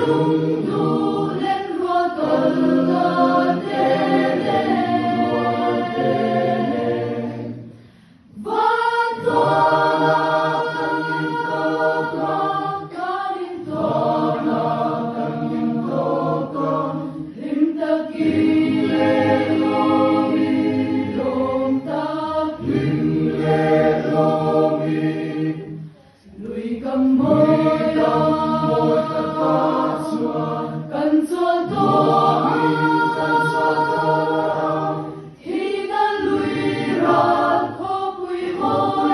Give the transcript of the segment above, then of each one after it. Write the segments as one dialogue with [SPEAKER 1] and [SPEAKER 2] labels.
[SPEAKER 1] lung du lên hoa cần la tê lê văn toa la cần to con cần to la cần to con lim ta ki lê lo mi lom ta lim lê lo mi lui cầm môi cần xuân to thì đã lui ra khó bụi môi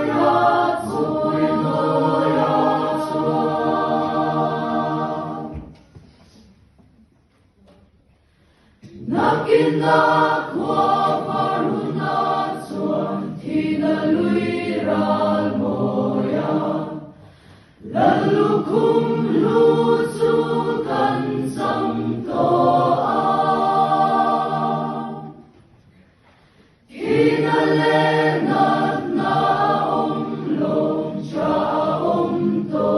[SPEAKER 1] ra xuôi ra nakin na kwa paruna xuân thì đã lui ra moya lalu kum lu su kan sam to hina le na lom cha to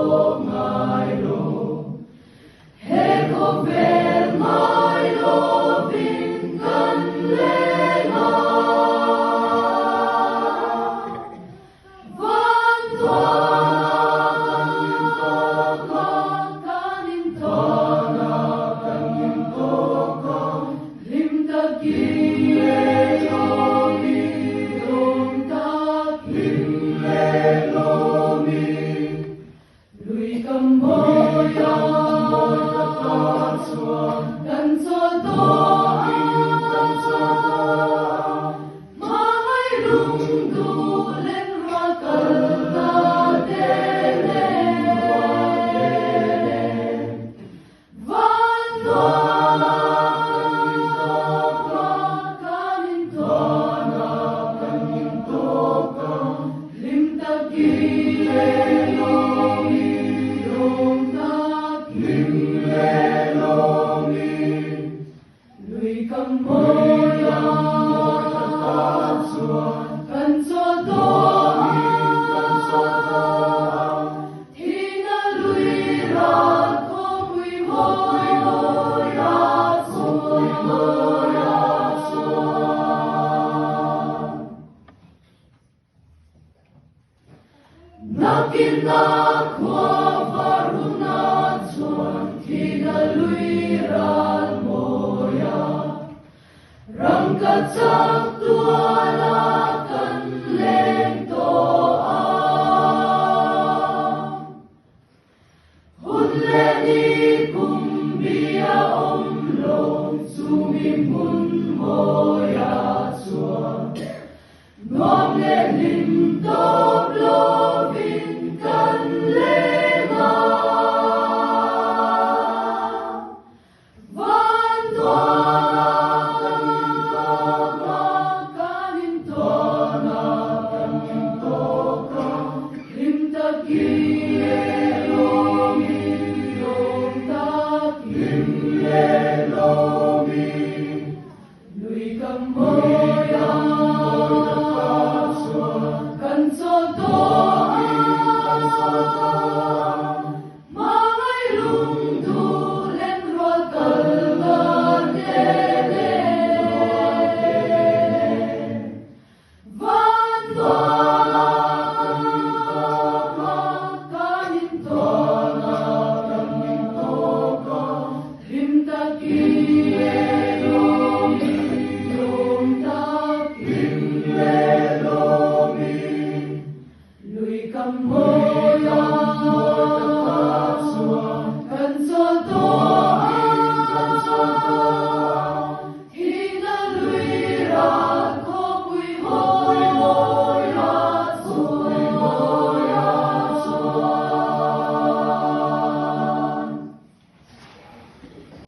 [SPEAKER 1] ngai lo he ko ve mai lo bin kan le na van toa nakin na kwa varuna chuan thina lui ran moya rangka chak tua la kan leng to a hun le ni kum bia om long sumi mun moya chuan nom le ni